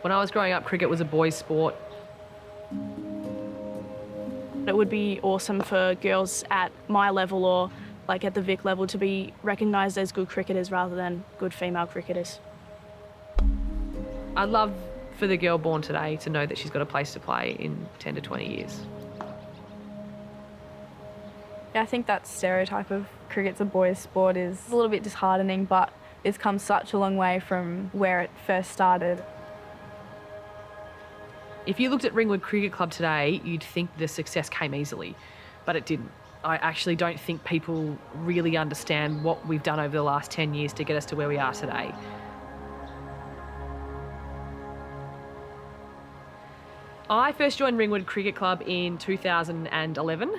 When I was growing up, cricket was a boys' sport. It would be awesome for girls at my level or like at the Vic level to be recognised as good cricketers rather than good female cricketers. I'd love for the girl born today to know that she's got a place to play in 10 to 20 years. I think that stereotype of cricket's a boys' sport is a little bit disheartening, but it's come such a long way from where it first started. If you looked at Ringwood Cricket Club today, you'd think the success came easily, but it didn't. I actually don't think people really understand what we've done over the last 10 years to get us to where we are today. I first joined Ringwood Cricket Club in 2011.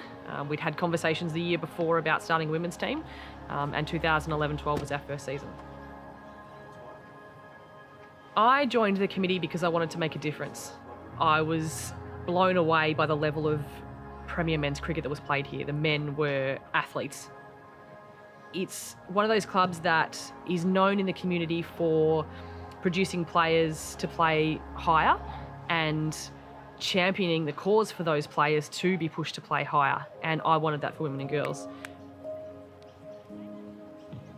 We'd had conversations the year before about starting a women's team, and 2011-12 was our first season. I joined the committee because I wanted to make a difference. I was blown away by the level of Premier men's cricket that was played here. The men were athletes. It's one of those clubs that is known in the community for producing players to play higher and championing the cause for those players to be pushed to play higher, and I wanted that for women and girls.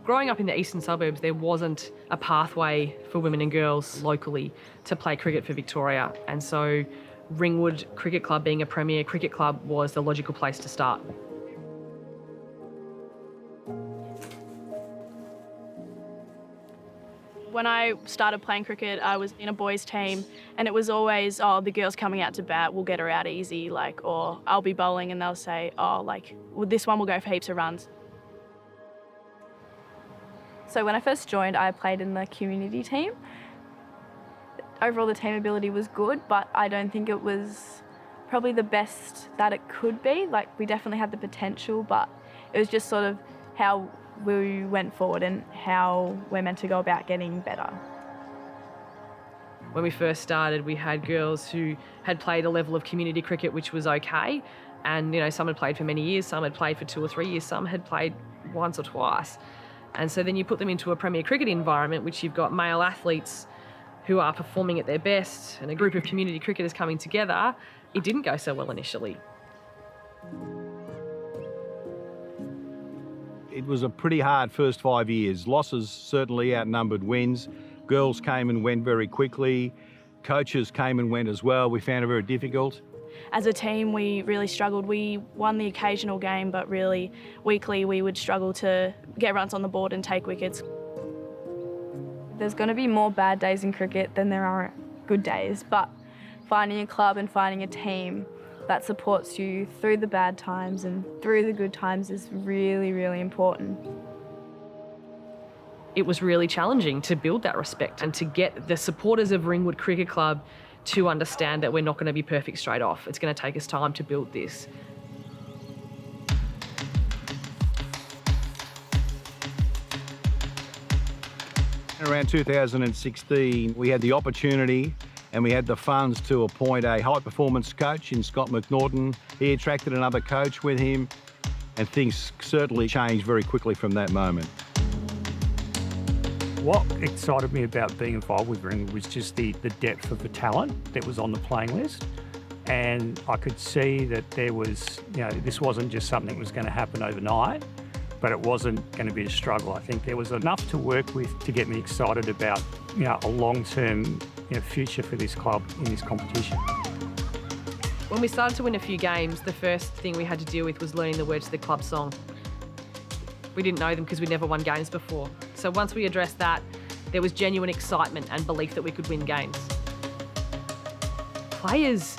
Growing up in the eastern suburbs, there wasn't a pathway for women and girls locally to play cricket for Victoria, and so Ringwood Cricket Club, being a premier cricket club, was the logical place to start. When I started playing cricket, I was in a boys' team, and it was always, oh, the girl's coming out to bat, we'll get her out easy, like, or I'll be bowling and they'll say, oh, like, well, this one will go for heaps of runs. So when I first joined, I played in the community team. Overall, the team ability was good, but I don't think it was probably the best that it could be. Like, we definitely had the potential, but it was just sort of how we went forward and how we're meant to go about getting better. When we first started, we had girls who had played a level of community cricket which was okay, and some had played for many years, some had played for 2 or 3 years, some had played once or twice. And so then you put them into a premier cricket environment, which you've got male athletes who are performing at their best and a group of community cricketers coming together. It didn't go so well initially. It was a pretty hard first 5 years. Losses certainly outnumbered wins. Girls came and went very quickly. Coaches came and went as well. We found it very difficult. As a team, we really struggled. We won the occasional game, but really weekly we would struggle to get runs on the board and take wickets. There's going to be more bad days in cricket than there are good days, but finding a club and finding a team that supports you through the bad times and through the good times is really, really important. It was really challenging to build that respect and to get the supporters of Ringwood Cricket Club to understand that we're not going to be perfect straight off. It's going to take us time to build this. Around 2016, we had the opportunity and we had the funds to appoint a high-performance coach in Scott McNaughton. He attracted another coach with him, and things certainly changed very quickly from that moment. What excited me about being involved with Ringwood was just the depth of the talent that was on the playing list. And I could see that there was, this wasn't just something that was going to happen overnight, but it wasn't going to be a struggle. I think there was enough to work with to get me excited about, a long-term future for this club in this competition. When we started to win a few games, the first thing we had to deal with was learning the words to the club song. We didn't know them because we'd never won games before. So once we addressed that, there was genuine excitement and belief that we could win games. Players,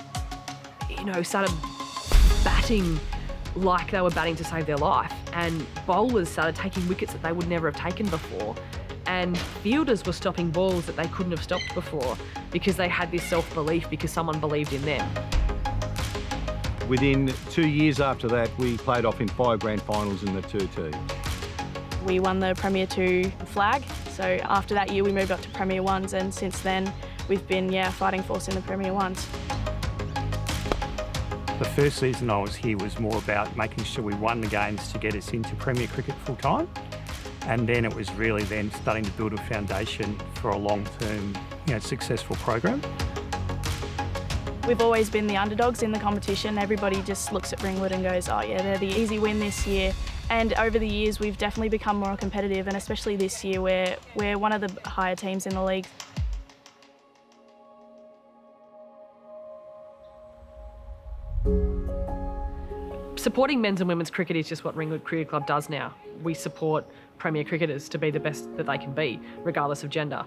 started batting like they were batting to save their life, and bowlers started taking wickets that they would never have taken before, and fielders were stopping balls that they couldn't have stopped before because they had this self-belief because someone believed in them. Within 2 years after that, we played off in 5 grand finals in the 2-2. We won the Premier 2 flag, so after that year we moved up to Premier 1s, and since then we've been a fighting force in the Premier 1s. The first season I was here was more about making sure we won the games to get us into Premier Cricket full time. And then it was really then starting to build a foundation for a long-term, successful program. We've always been the underdogs in the competition. Everybody just looks at Ringwood and goes, oh yeah, they're the easy win this year. And over the years, we've definitely become more competitive, and especially this year, we're one of the higher teams in the league. Supporting men's and women's cricket is just what Ringwood Cricket Club does now. We support Premier cricketers to be the best that they can be, regardless of gender.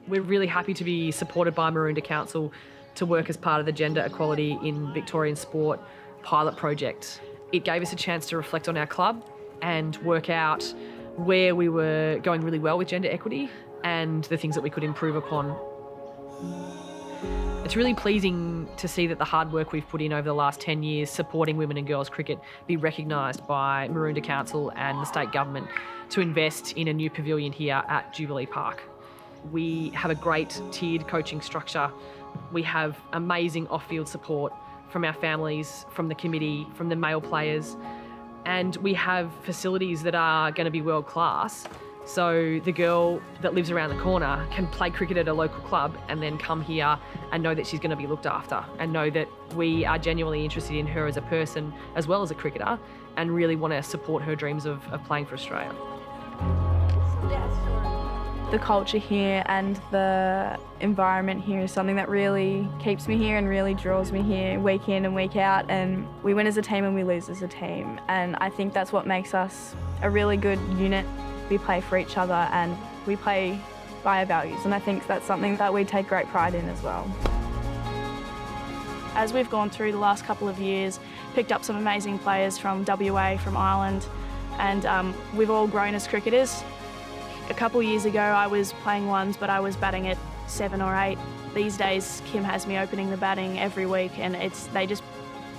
We're really happy to be supported by Maroondah Council to work as part of the Gender Equality in Victorian Sport pilot project. It gave us a chance to reflect on our club and work out where we were going really well with gender equity and the things that we could improve upon. It's really pleasing to see that the hard work we've put in over the last 10 years supporting women and girls cricket be recognised by Maroondah Council and the state government to invest in a new pavilion here at Jubilee Park. We have a great tiered coaching structure. We have amazing off-field support from our families, from the committee, from the male players, and we have facilities that are going to be world class. So the girl that lives around the corner can play cricket at a local club and then come here and know that she's going to be looked after and know that we are genuinely interested in her as a person as well as a cricketer and really want to support her dreams of playing for Australia. The culture here and the environment here is something that really keeps me here and really draws me here week in and week out, and we win as a team and we lose as a team, and I think that's what makes us a really good unit. We play for each other and we play by our values, and I think that's something that we take great pride in as well. As we've gone through the last couple of years, picked up some amazing players from WA, from Ireland, and we've all grown as cricketers. A couple of years ago I was playing ones, but I was batting at 7 or 8. These days Kim has me opening the batting every week, and they just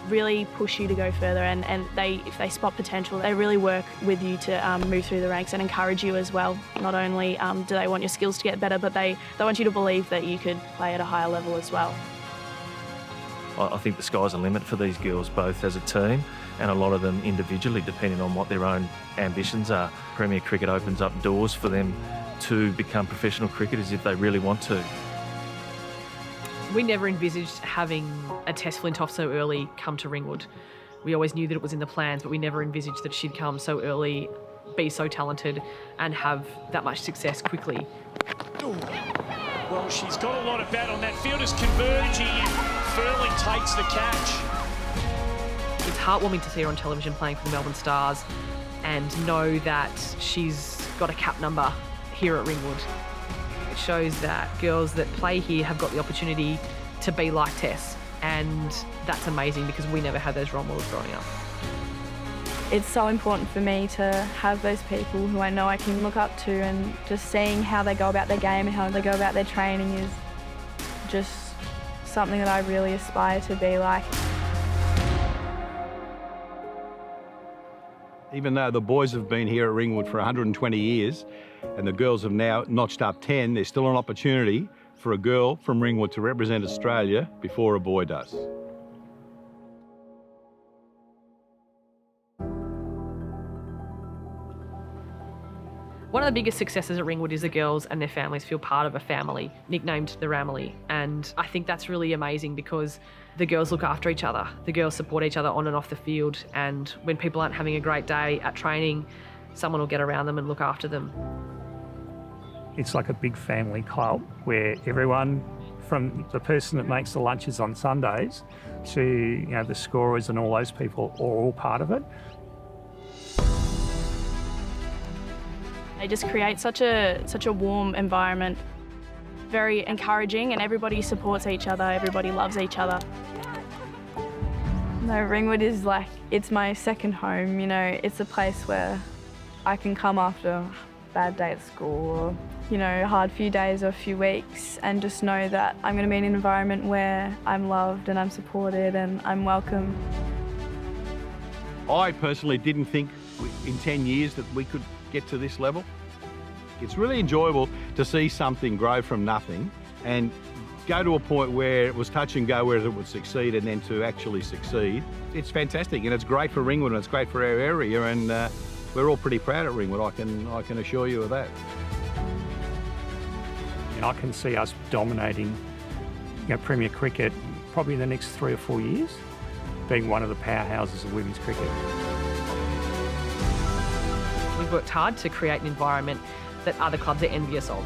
really push you to go further, and if they spot potential, they really work with you to move through the ranks and encourage you as well. Not only do they want your skills to get better, but they want you to believe that you could play at a higher level as well. I think the sky's the limit for these girls, both as a team and a lot of them individually, depending on what their own ambitions are. Premier cricket opens up doors for them to become professional cricketers if they really want to. We never envisaged having a Tess Flintoff so early come to Ringwood. We always knew that it was in the plans, but we never envisaged that she'd come so early, be so talented and have that much success quickly. Well, she's got a lot of bat on that. Fielder's converging and Furling takes the catch. It's heartwarming to see her on television playing for the Melbourne Stars and know that she's got a cap number here at Ringwood. It shows that girls that play here have got the opportunity to be like Tess, and that's amazing because we never had those role models growing up. It's so important for me to have those people who I know I can look up to, and just seeing how they go about their game and how they go about their training is just something that I really aspire to be like. Even though the boys have been here at Ringwood for 120 years and the girls have now notched up 10, there's still an opportunity for a girl from Ringwood to represent Australia before a boy does. One of the biggest successes at Ringwood is the girls and their families feel part of a family, nicknamed the Ramily. And I think that's really amazing because the girls look after each other. The girls support each other on and off the field. And when people aren't having a great day at training, someone will get around them and look after them. It's like a big family club where everyone, from the person that makes the lunches on Sundays to the scorers and all those people, are all part of it. They just create such a warm environment, very encouraging, and everybody supports each other, everybody loves each other. No, Ringwood is like, it's my second home, it's a place where I can come after a bad day at school or, a hard few days or a few weeks, and just know that I'm going to be in an environment where I'm loved and I'm supported and I'm welcome. I personally didn't think in 10 years that we could get to this level. It's really enjoyable to see something grow from nothing and go to a point where it was touch and go whether it would succeed, and then to actually succeed. It's fantastic, and it's great for Ringwood and it's great for our area, and we're all pretty proud at Ringwood, I can assure you of that. And I can see us dominating Premier Cricket probably in the next 3 or 4 years, being one of the powerhouses of women's cricket. We've worked hard to create an environment that other clubs are envious of.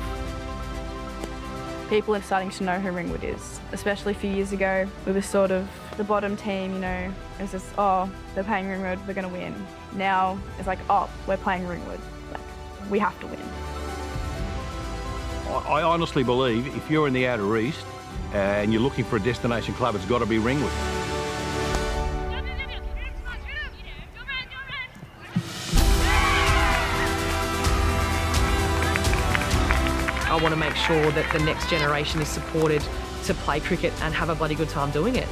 People are starting to know who Ringwood is, especially a few years ago. We were sort of the bottom team, it was just, oh, they're playing Ringwood, we're going to win. Now it's like, oh, we're playing Ringwood, like, we have to win. I honestly believe if you're in the outer east and you're looking for a destination club, it's got to be Ringwood. I want to make sure that the next generation is supported to play cricket and have a bloody good time doing it.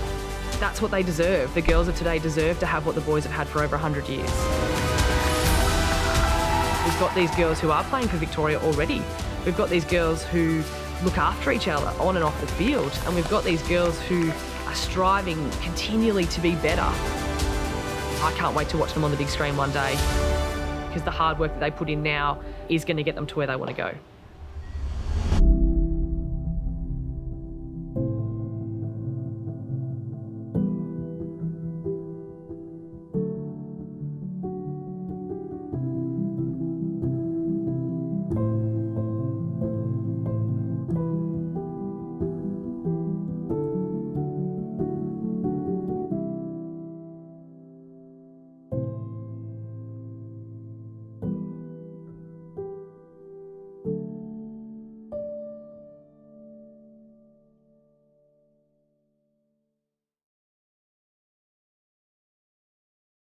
That's what they deserve. The girls of today deserve to have what the boys have had for over 100 years. We've got these girls who are playing for Victoria already. We've got these girls who look after each other on and off the field, and we've got these girls who are striving continually to be better. I can't wait to watch them on the big screen one day, because the hard work that they put in now is going to get them to where they want to go.